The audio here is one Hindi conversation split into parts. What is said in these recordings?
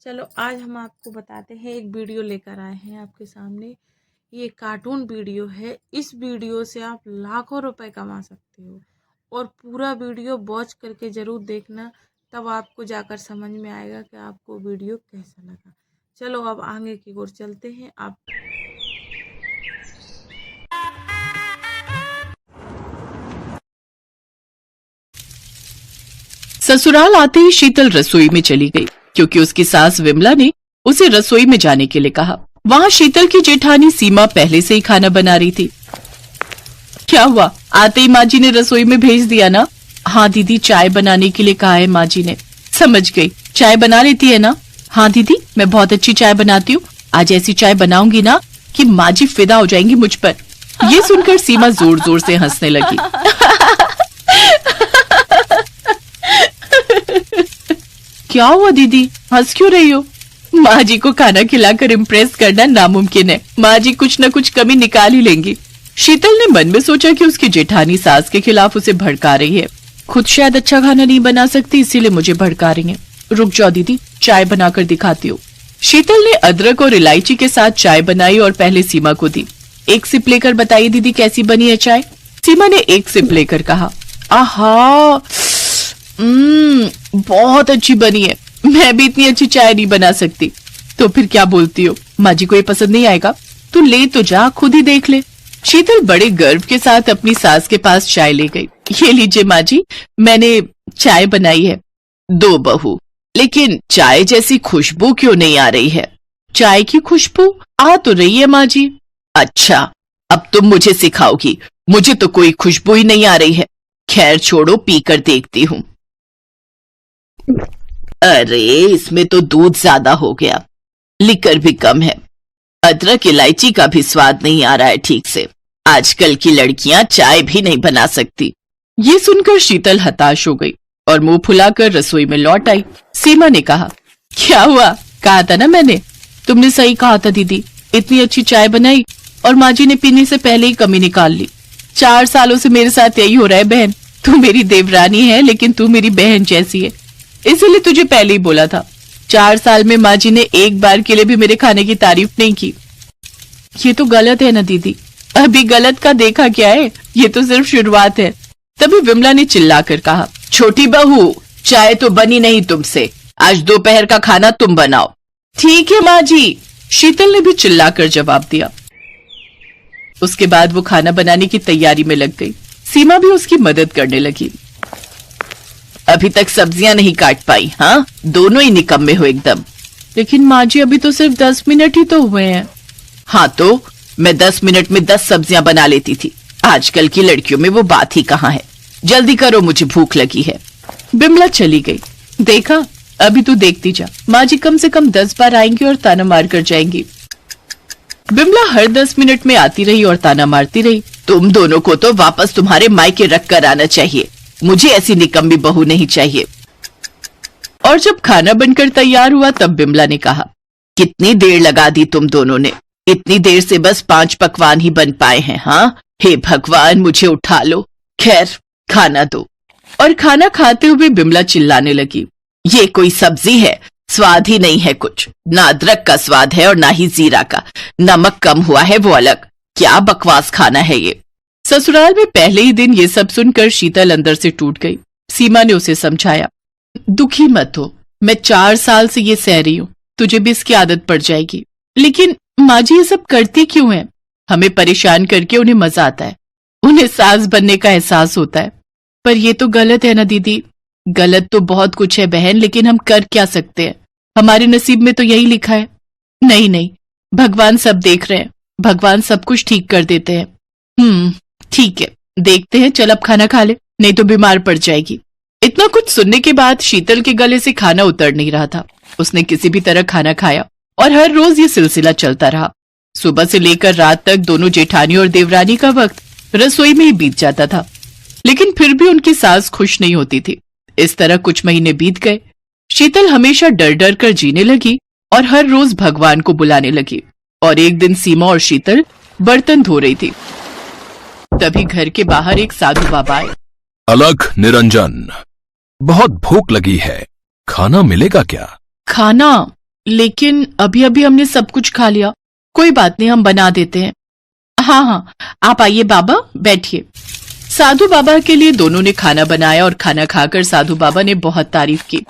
चलो आज हम आपको बताते हैं, एक वीडियो लेकर आए हैं आपके सामने। ये कार्टून वीडियो है। इस वीडियो से आप लाखों रुपए कमा सकते हो और पूरा वीडियो वॉच करके ज़रूर देखना, तब आपको जाकर समझ में आएगा कि आपको वीडियो कैसा लगा। चलो अब आगे की ओर चलते हैं। आप ससुराल आते ही शीतल रसोई में चली गई क्योंकि उसकी सास विमला ने उसे रसोई में जाने के लिए कहा। वहां शीतल की जेठानी सीमा पहले से ही खाना बना रही थी। क्या हुआ, आते ही माँ जी ने रसोई में भेज दिया ना? हाँ दीदी, चाय बनाने के लिए कहा है माँ जी ने। समझ गई, चाय बना लेती है ना? हाँ दीदी, मैं बहुत अच्छी चाय बनाती हूँ। आज ऐसी चाय बनाऊंगी ना कि माँ जी फिदा हो जाएंगी मुझ पर। ये सुनकर सीमा जोर जोर से हंसने लगी। क्या हुआ दीदी, हंस क्यों रही हो? माँ जी को खाना खिलाकर इम्प्रेस करना नामुमकिन है। माँ जी कुछ न कुछ कमी निकाल ही लेंगी। शीतल ने मन में सोचा कि उसकी जेठानी सास के खिलाफ उसे भड़का रही है। खुद शायद अच्छा खाना नहीं बना सकती, इसीलिए मुझे भड़का रही है। रुक जाओ दीदी, चाय बनाकर दिखाती हूँ। शीतल ने अदरक और इलायची के साथ चाय बनाई और पहले सीमा को दी। एक सिप लेकर बताइए दीदी, कैसी बनी है चाय? सीमा ने एक सिप लेकर कहा, आहा, बहुत अच्छी बनी है। मैं भी इतनी अच्छी चाय नहीं बना सकती। तो फिर क्या बोलती हो? माँ जी को ये पसंद नहीं आएगा? तू ले तो जा, खुद ही देख ले। शीतल बड़े गर्व के साथ अपनी सास के पास चाय ले गई। ये लीजिए माँ जी, मैंने चाय बनाई है। दो बहू, लेकिन चाय जैसी खुशबू क्यों नहीं आ रही है? चाय की खुशबू आ तो रही है माँ जी। अच्छा, अब तुम मुझे सिखाओगी? मुझे तो कोई खुशबू ही नहीं आ रही है। खैर छोड़ो, पीकर देखती हूँ। अरे, इसमें तो दूध ज्यादा हो गया, लिकर भी कम है, अदरक इलायची का भी स्वाद नहीं आ रहा है ठीक से। आजकल की लड़कियां चाय भी नहीं बना सकती। ये सुनकर शीतल हताश हो गई और मुंह फुलाकर रसोई में लौट आई। सीमा ने कहा, क्या हुआ? कहा था ना मैंने। तुमने सही कहा था दीदी, इतनी अच्छी चाय बनाई और माँ जी ने पीने से पहले ही कमी निकाल ली। 4 सालों से मेरे साथ यही हो रहा है बहन। तू मेरी देवरानी है, लेकिन तू मेरी बहन जैसी है, इसलिए तुझे पहले ही बोला था। 4 साल में माँ जी ने एक बार के लिए भी मेरे खाने की तारीफ नहीं की। ये तो गलत है ना दीदी। अभी गलत का देखा क्या है, ये तो सिर्फ शुरुआत है। तभी विमला ने चिल्लाकर कहा, छोटी बहू, चाय तो बनी नहीं तुमसे, आज दोपहर का खाना तुम बनाओ। ठीक है माँ जी, शीतल ने भी चिल्लाकर जवाब दिया। उसके बाद वो खाना बनाने की तैयारी में लग गई। सीमा भी उसकी मदद करने लगी। अभी तक सब्जियां नहीं काट पाई? हाँ, दोनों ही निकम्मे हो एकदम। लेकिन माँ जी, अभी तो सिर्फ 10 मिनट ही तो हुए हैं। हाँ तो मैं 10 मिनट में 10 सब्जियां बना लेती थी। आजकल की लड़कियों में वो बात ही कहाँ है। जल्दी करो, मुझे भूख लगी है। बिमला चली गई। देखा, अभी तू देखती जा, माँ जी कम से कम 10 बार आएंगी और ताना मार कर जाएंगी। बिमला हर 10 मिनट में आती रही और ताना मारती रही। तुम दोनों को तो वापस तुम्हारे मायके रख कर आना चाहिए। मुझे ऐसी निकम्मी बहू नहीं चाहिए। और जब खाना बनकर तैयार हुआ तब बिमला ने कहा, कितनी देर लगा दी तुम दोनों ने? इतनी देर से बस 5 पकवान ही बन पाए हैं। हाँ, हे भगवान, मुझे उठा लो। खैर, खाना दो। और खाना खाते हुए बिमला चिल्लाने लगी, ये कोई सब्जी है? स्वाद ही नहीं है कुछ। ना अदरक का स्वाद है और ना ही जीरा का। नमक कम हुआ है वो अलग। क्या बकवास खाना है ये। ससुराल में पहले ही दिन ये सब सुनकर शीतल अंदर से टूट गई। सीमा ने उसे समझाया, दुखी मत हो, मैं 4 साल से ये सह रही हूँ, तुझे भी इसकी आदत पड़ जाएगी। लेकिन माँ जी ये सब करती क्यों हैं? हमें परेशान करके उन्हें मजा आता है, उन्हें सास बनने का एहसास होता है। पर ये तो गलत है ना दीदी। गलत तो बहुत कुछ है बहन, लेकिन हम कर क्या सकते हैं? हमारे नसीब में तो यही लिखा है। नहीं नहीं, भगवान सब देख रहे हैं, भगवान सब कुछ ठीक कर देते हैं। ठीक है, देखते हैं, चल अब खाना खा ले, नहीं तो बीमार पड़ जाएगी। इतना कुछ सुनने के बाद शीतल के गले से खाना उतर नहीं रहा था। उसने किसी भी तरह खाना खाया और हर रोज ये सिलसिला चलता रहा। सुबह से लेकर रात तक दोनों जेठानी और देवरानी का वक्त रसोई में ही बीत जाता था, लेकिन फिर भी उनकी सास खुश नहीं होती थी। इस तरह कुछ महीने बीत गए। शीतल हमेशा डर डर कर जीने लगी और हर रोज भगवान को बुलाने लगी। और एक दिन सीमा और शीतल बर्तन धो रही थी, तभी घर के बाहर एक साधु बाबा आए। अलग निरंजन, बहुत भूख लगी है, खाना मिलेगा क्या? खाना? लेकिन अभी अभी हमने सब कुछ खा लिया। कोई बात नहीं, हम बना देते हैं। हाँ हाँ, आप आइए बाबा, बैठिए। साधु बाबा के लिए दोनों ने खाना बनाया और खाना खाकर साधु बाबा ने बहुत तारीफ की।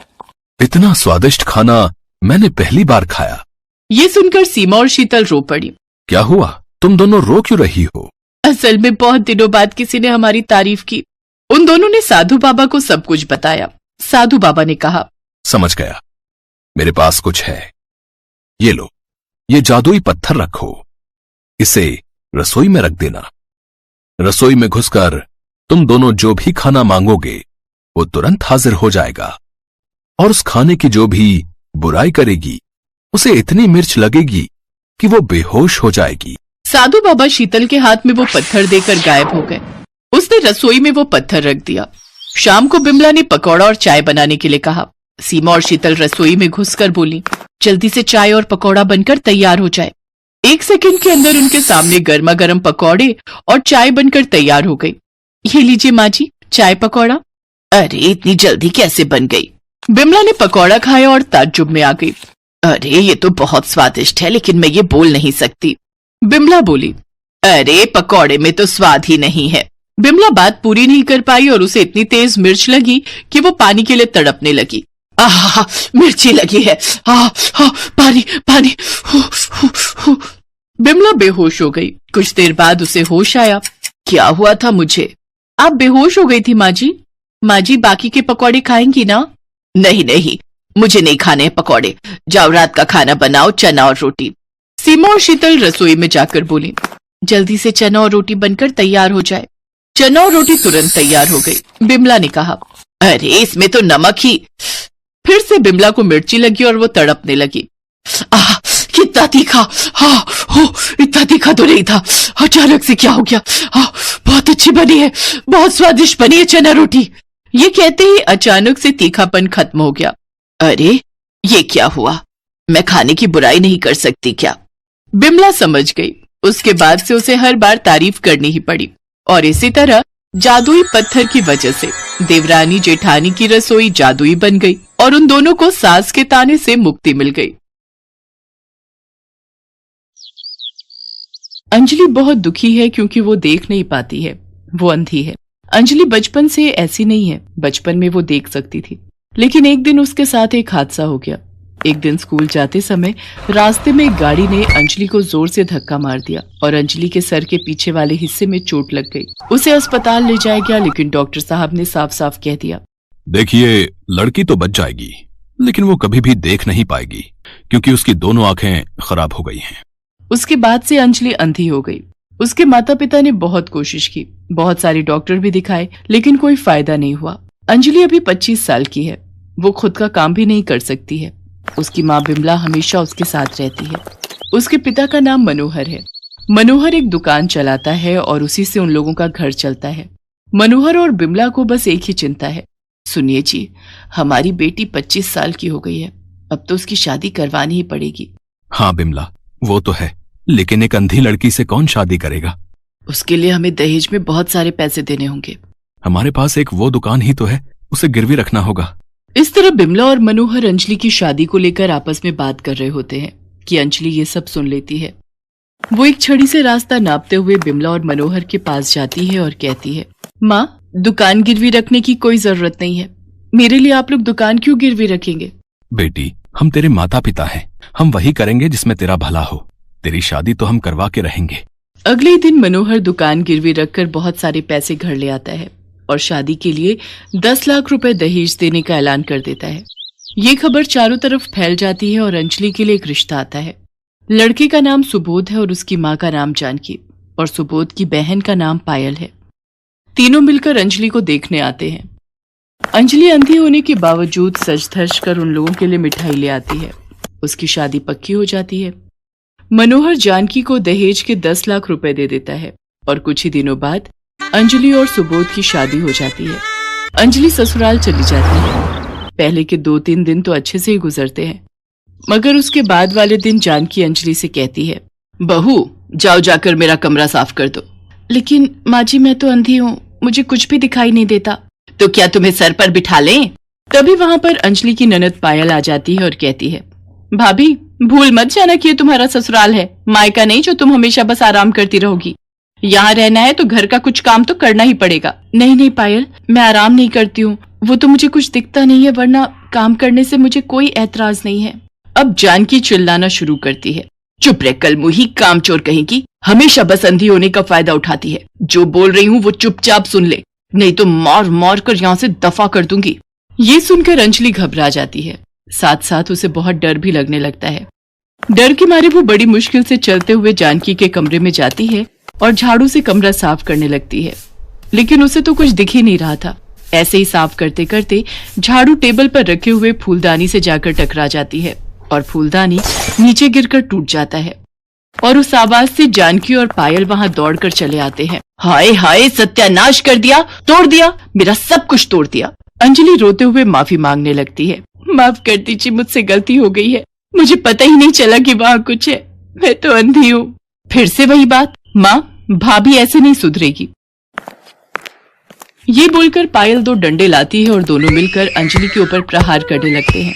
इतना स्वादिष्ट खाना मैंने पहली बार खाया। ये सुनकर सीमा और शीतल रो पड़ी। क्या हुआ, तुम दोनों रो क्यों रही हो? असल में बहुत दिनों बाद किसी ने हमारी तारीफ की। उन दोनों ने साधु बाबा को सब कुछ बताया। साधु बाबा ने कहा, समझ गया, मेरे पास कुछ है। ये लो, ये जादुई पत्थर रखो, इसे रसोई में रख देना। रसोई में घुसकर तुम दोनों जो भी खाना मांगोगे वो तुरंत हाजिर हो जाएगा, और उस खाने की जो भी बुराई करेगी उसे इतनी मिर्च लगेगी कि वो बेहोश हो जाएगी। साधु बाबा शीतल के हाथ में वो पत्थर देकर गायब हो गए। उसने रसोई में वो पत्थर रख दिया। शाम को बिमला ने पकौड़ा और चाय बनाने के लिए कहा। सीमा और शीतल रसोई में घुसकर बोली, जल्दी से चाय और पकौड़ा बनकर तैयार हो जाए। 1 सेकंड के अंदर उनके सामने गर्मा गर्म पकौड़े और चाय बनकर तैयार हो गई। ये लीजिए माँ जी, चाय पकौड़ा। अरे इतनी जल्दी कैसे बन गई? बिमला ने पकौड़ा खाया और ताज्जुब में आ गई। अरे ये तो बहुत स्वादिष्ट है, लेकिन मैं ये बोल नहीं सकती। बिमला बोली, अरे पकौड़े में तो स्वाद ही नहीं है। बिमला बात पूरी नहीं कर पाई और उसे इतनी तेज मिर्च लगी कि वो पानी के लिए तड़पने लगी। आहा, मिर्ची लगी है। पानी पानी। बिमला बेहोश हो गई। कुछ देर बाद उसे होश आया। क्या हुआ था मुझे? आप बेहोश हो गई थी माँ जी। माँ जी, बाकी के पकौड़े खाएंगी ना? नहीं नहीं, मुझे नहीं खाने हैं पकौड़े। जाओ रात का खाना बनाओ, चना और रोटी। सीमा और शीतल रसोई में जाकर बोली, जल्दी से चना और रोटी बनकर तैयार हो जाए। चना और रोटी तुरंत तैयार हो गई। बिमला ने कहा, अरे इसमें तो नमक ही। फिर से बिमला को मिर्ची लगी और वो तड़पने लगी। कितना तीखा! इतना तीखा तो नहीं था। अचानक से क्या हो गया? बहुत अच्छी बनी है, बहुत स्वादिष्ट बनी है चना रोटी। ये कहते ही अचानक से तीखापन खत्म हो गया। अरे ये क्या हुआ? मैं खाने की बुराई नहीं कर सकती क्या? बिमला समझ गई। उसके बाद से उसे हर बार तारीफ करनी ही पड़ी, और इसी तरह जादुई पत्थर की वजह से देवरानी जेठानी की रसोई जादुई बन गई और उन दोनों को सास के ताने से मुक्ति मिल गई। अंजलि बहुत दुखी है क्योंकि वो देख नहीं पाती है, वो अंधी है। अंजलि बचपन से ऐसी नहीं है। बचपन में वो देख सकती थी, लेकिन एक दिन उसके साथ एक हादसा हो गया। एक दिन स्कूल जाते समय रास्ते में एक गाड़ी ने अंजलि को जोर से धक्का मार दिया और अंजलि के सर के पीछे वाले हिस्से में चोट लग गई। उसे अस्पताल ले जाया गया, लेकिन डॉक्टर साहब ने साफ साफ कह दिया, देखिए, लड़की तो बच जाएगी, लेकिन वो कभी भी देख नहीं पाएगी क्योंकि उसकी दोनों आंखें खराब हो गई हैं। उसके बाद से अंजलि अंधी हो गई। उसके माता पिता ने बहुत कोशिश की, बहुत सारे डॉक्टर भी दिखाए, लेकिन कोई फायदा नहीं हुआ। अंजलि अभी 25 साल की है। वो खुद का काम भी नहीं कर सकती है। उसकी माँ बिमला हमेशा उसके साथ रहती है। उसके पिता का नाम मनोहर है। मनोहर एक दुकान चलाता है और उसी से उन लोगों का घर चलता है। मनोहर और बिमला को बस एक ही चिंता है, सुनिए जी, हमारी बेटी 25 साल की हो गई है, अब तो उसकी शादी करवानी ही पड़ेगी। हाँ बिमला, वो तो है, लेकिन एक अंधी लड़की से कौन शादी करेगा? उसके लिए हमें दहेज में बहुत सारे पैसे देने होंगे। हमारे पास एक वो दुकान ही तो है, उसे गिरवी रखना होगा। इस तरह बिमला और मनोहर अंजलि की शादी को लेकर आपस में बात कर रहे होते हैं कि अंजलि ये सब सुन लेती है। वो एक छड़ी से रास्ता नापते हुए बिमला और मनोहर के पास जाती है और कहती है, माँ, दुकान गिरवी रखने की कोई जरूरत नहीं है। मेरे लिए आप लोग दुकान क्यों गिरवी रखेंगे? बेटी, हम तेरे माता पिता हैं, हम वही करेंगे जिसमें तेरा भला हो। तेरी शादी तो हम करवा के रहेंगे। अगले दिन मनोहर दुकान गिरवी रखकर बहुत सारे पैसे घर ले आता है और शादी के लिए 10 लाख रुपए दहेज देने का ऐलान कर देता है। ये खबर चारों तरफ फैल जाती है और अंजलि के लिए एक रिश्ता आता है। लड़के का नाम सुबोध है और उसकी माँ का नाम जानकी, और सुबोध की बहन का नाम पायल है। तीनों मिलकर अंजलि को देखने आते हैं। अंजलि अंधी होने के बावजूद सज धज कर उन लोगों के लिए मिठाई ले आती है। उसकी शादी पक्की हो जाती है। मनोहर जानकी को दहेज के 10 लाख रुपए दे देता है और कुछ ही दिनों बाद अंजलि और सुबोध की शादी हो जाती है। अंजलि ससुराल चली जाती है। पहले के 2-3 दिन तो अच्छे से ही गुजरते हैं, मगर उसके बाद वाले दिन जानकी अंजलि से कहती है, बहू, जाओ जाकर मेरा कमरा साफ कर दो। लेकिन माँ जी, मैं तो अंधी हूँ, मुझे कुछ भी दिखाई नहीं देता। तो क्या तुम्हें सर पर बिठा लें? तभी वहां पर अंजलि की ननद पायल आ जाती है और कहती है, भाभी भूल मत जाना कि ये तुम्हारा ससुराल है, मायका नहीं जो तुम हमेशा बस आराम करती रहोगी। यहाँ रहना है तो घर का कुछ काम तो करना ही पड़ेगा। नहीं नहीं पायल, मैं आराम नहीं करती हूँ, वो तो मुझे कुछ दिखता नहीं है, वरना काम करने से मुझे कोई एतराज नहीं है। अब जानकी चिल्लाना शुरू करती है। चुप रह कलमुही, कामचोर कहेगी, हमेशा बस अंधी होने का फायदा उठाती है। जो बोल रही हूँ वो चुपचाप सुन ले, नहीं तो मार मार कर यहाँ से दफा कर दूंगी। ये सुनकर अंजलि घबरा जाती है, साथ साथ उसे बहुत डर भी लगने लगता है। डर के मारे वो बड़ी मुश्किल से चलते हुए जानकी के कमरे में जाती है और झाड़ू से कमरा साफ करने लगती है, लेकिन उसे तो कुछ दिख ही नहीं रहा था। ऐसे ही साफ करते करते झाड़ू टेबल पर रखे हुए फूलदानी से जाकर टकरा जाती है और फूलदानी नीचे गिरकर टूट जाता है और उस आवाज से जानकी और पायल वहां दौड़कर चले आते हैं। हाय हाय, सत्यानाश कर दिया, तोड़ दिया, मेरा सब कुछ तोड़ दिया। अंजलि रोते हुए माफी मांगने लगती है। माफ कर दीजिए, मुझसे गलती हो गई है, मुझे पता ही नहीं चला कि वहाँ कुछ है, मैं तो अंधी हूँ। फिर से वही बात, माँ भाभी ऐसे नहीं सुधरेगी। ये बोलकर पायल 2 डंडे लाती है और दोनों मिलकर अंजलि के ऊपर प्रहार करने लगते हैं।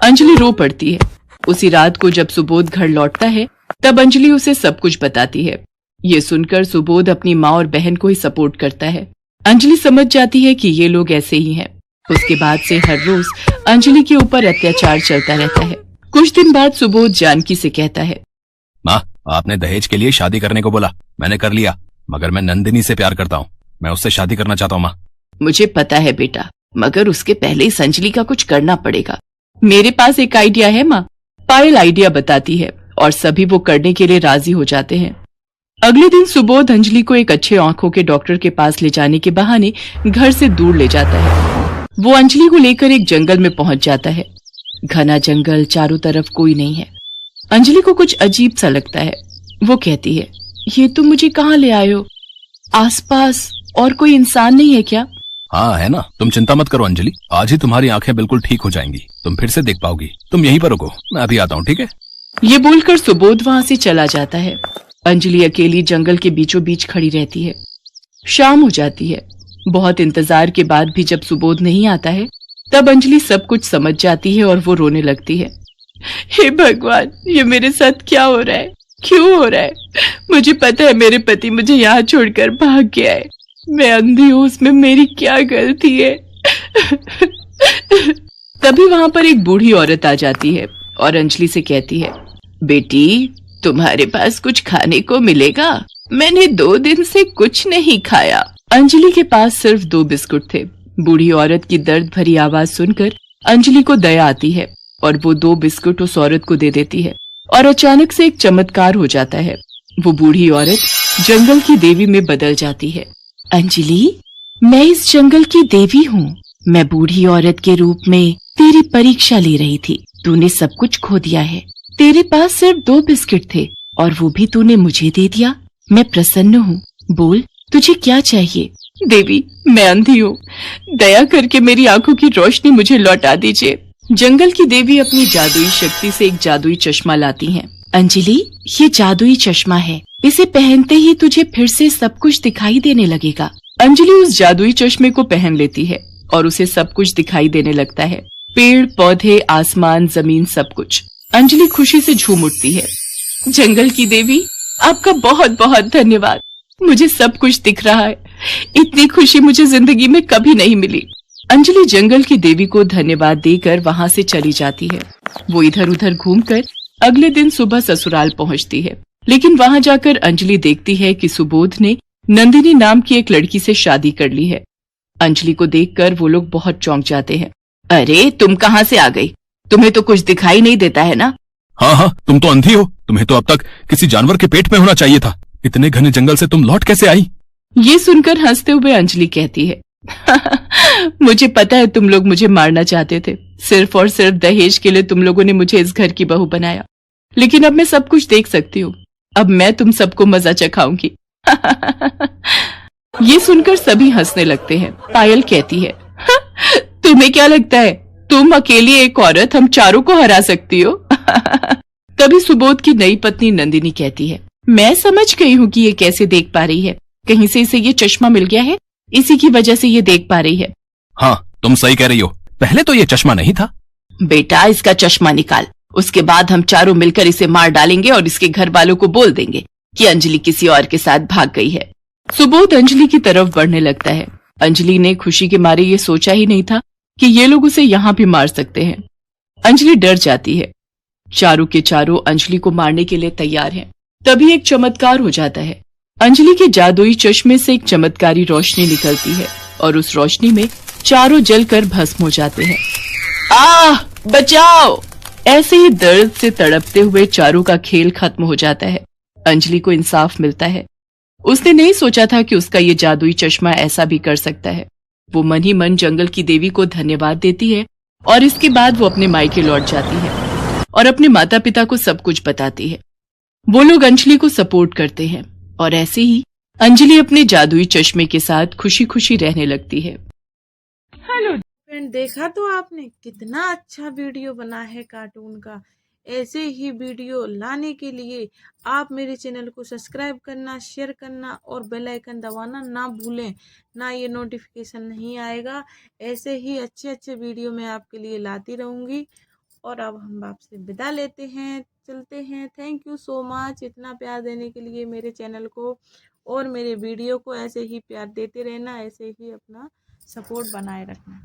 अंजलि रो पड़ती है। उसी रात को जब सुबोध घर लौटता है तब अंजलि उसे सब कुछ बताती है। ये सुनकर सुबोध अपनी माँ और बहन को ही सपोर्ट करता है। अंजलि समझ जाती है कि ये लोग ऐसे ही हैं। उसके बाद से हर रोज अंजलि के ऊपर अत्याचार चलता रहता है। कुछ दिन बाद सुबोध जानकी से कहता है, माँ आपने दहेज के लिए शादी करने को बोला, मैंने कर लिया, मगर मैं नंदिनी से प्यार करता हूँ, मैं उससे शादी करना चाहता हूँ। माँ मुझे पता है बेटा, मगर उसके पहले इस अंजलि का कुछ करना पड़ेगा। मेरे पास एक आइडिया है माँ। पायल आइडिया बताती है और सभी वो करने के लिए राजी हो जाते हैं। अगले दिन सुबोध अंजलि को एक अच्छे आंखों के डॉक्टर के पास ले जाने के बहाने घर से दूर ले जाता है। वो अंजलि को लेकर एक जंगल में पहुंच जाता है। घना जंगल, चारों तरफ कोई नहीं है। अंजलि को कुछ अजीब सा लगता है। वो कहती है, ये तुम मुझे कहाँ ले आए हो? आसपास और कोई इंसान नहीं है क्या? हाँ है ना, तुम चिंता मत करो अंजलि, आज ही तुम्हारी आंखें बिल्कुल ठीक हो जाएंगी, तुम फिर से देख पाओगी। तुम यहीं पर रुको, मैं अभी आता हूँ, ठीक है? ये बोलकर सुबोध वहां से चला जाता है। अंजलि अकेली जंगल के बीचों बीच खड़ी रहती है। शाम हो जाती है। बहुत इंतजार के बाद भी जब सुबोध नहीं आता है तब अंजलि सब कुछ समझ जाती है और वो रोने लगती है। हे भगवान, ये मेरे साथ क्या हो रहा है, क्यों हो रहा है? मुझे पता है मेरे पति मुझे यहाँ छोड़कर भाग गया है, मैं अंधी हूँ, उसमें मेरी क्या गलती है? तभी वहां पर एक बूढ़ी औरत आ जाती है और अंजलि से कहती है, बेटी तुम्हारे पास कुछ खाने को मिलेगा? मैंने 2 दिन से कुछ नहीं खाया। अंजलि के पास सिर्फ 2 बिस्कुट थे। बूढ़ी औरत की दर्द भरी आवाज सुनकर अंजलि को दया आती है और वो 2 बिस्कुट उस औरत को दे देती है और अचानक से एक चमत्कार हो जाता है। वो बूढ़ी औरत जंगल की देवी में बदल जाती है। अंजलि, मैं इस जंगल की देवी हूँ। मैं बूढ़ी औरत के रूप में तेरी परीक्षा ले रही थी। तूने सब कुछ खो दिया है। तेरे पास सिर्फ 2 बिस्किट थे और वो भी तूने मुझे दे दिया। मैं प्रसन्न हूँ। बोल, तुझे क्या चाहिए? देवी, मैं अंधी हूँ, दया करके मेरी आंखों की रोशनी मुझे लौटा दीजिए। जंगल की देवी अपनी जादुई शक्ति से एक जादुई चश्मा लाती हैं। अंजलि, ये जादुई चश्मा है, इसे पहनते ही तुझे फिर से सब कुछ दिखाई देने लगेगा। अंजलि उस जादुई चश्मे को पहन लेती है और उसे सब कुछ दिखाई देने लगता है। पेड़, पौधे, आसमान, जमीन, सब कुछ। अंजलि खुशी से झूम उठती है। जंगल की देवी, आपका बहुत बहुत धन्यवाद, मुझे सब कुछ दिख रहा है। इतनी खुशी मुझे जिंदगी में कभी नहीं मिली। अंजलि जंगल की देवी को धन्यवाद देकर वहां से चली जाती है। वो इधर उधर घूमकर अगले दिन सुबह ससुराल पहुंचती है, लेकिन वहां जाकर अंजलि देखती है कि सुबोध ने नंदिनी नाम की एक लड़की से शादी कर ली है। अंजलि को देखकर वो लोग बहुत चौंक जाते हैं। अरे तुम कहाँ से आ गई? तुम्हें तो कुछ दिखाई नहीं देता है ना? हाँ हाँ, तुम तो अंधी हो, तुम्हें तो अब तक किसी जानवर के पेट में होना चाहिए था। इतने घने जंगल से तुम लौट कैसे आई? ये सुनकर हंसते हुए अंजलि कहती है, मुझे पता है तुम लोग मुझे मारना चाहते थे। सिर्फ और सिर्फ दहेज के लिए तुम लोगों ने मुझे इस घर की बहू बनाया, लेकिन अब मैं सब कुछ देख सकती हूँ। अब मैं तुम सबको मजा चखाऊंगी। ये सुनकर सभी हंसने लगते हैं। पायल कहती है, तुम्हें क्या लगता है तुम अकेली एक औरत हम चारों को हरा सकती हो? तभी सुबोध की नई पत्नी नंदिनी कहती है, मैं समझ गई हूँ कि ये कैसे देख पा रही है। कहीं से इसे ये चश्मा मिल गया है, इसी की वजह से ये देख पा रही है। हाँ तुम सही कह रही हो, पहले तो ये चश्मा नहीं था। बेटा इसका चश्मा निकाल, उसके बाद हम चारों मिलकर इसे मार डालेंगे और इसके घर वालों को बोल देंगे कि अंजलि किसी और के साथ भाग गई है। सुबोध अंजलि की तरफ बढ़ने लगता है। अंजलि ने खुशी के मारे ये सोचा ही नहीं था कि ये लोग उसे यहाँ भी मार सकते हैं। अंजलि डर जाती है। चारों के चारों अंजलि को मारने के लिए तैयार हैं। तभी एक चमत्कार हो जाता है। अंजलि के जादुई चश्मे से एक चमत्कारी रोशनी निकलती है और उस रोशनी में चारों जलकर भस्म हो जाते हैं। आह, बचाओ! ऐसे ही दर्द से तड़पते हुए चारों का खेल खत्म हो जाता है। अंजलि को इंसाफ मिलता है। उसने नहीं सोचा था कि उसका ये जादुई चश्मा ऐसा भी कर सकता है। वो मन ही मन जंगल की देवी को धन्यवाद देती है और इसके बाद वो अपने मायके लौट जाती है और अपने माता पिता को सब कुछ बताती है। वो लोग अंजलि को सपोर्ट करते हैं और ऐसे ही अंजलि अपने जादुई चश्मे के साथ खुशी खुशी रहने लगती है। हेलो फ्रेंड, देखा तो आपने कितना अच्छा वीडियो बना है कार्टून का। ऐसे ही वीडियो लाने के लिए आप मेरे चैनल को सब्सक्राइब करना, शेयर करना और बेल आइकन दबाना ना भूलें, ना ये नोटिफिकेशन नहीं आएगा। ऐसे ही अच्छे अच्छे वीडियो मैं आपके लिए लाती रहूँगी। और अब हम आपसे विदा लेते हैं, चलते हैं। थैंक यू सो मच इतना प्यार देने के लिए मेरे चैनल को, और मेरे वीडियो को ऐसे ही प्यार देते रहना, ऐसे ही अपना सपोर्ट बनाए रखना।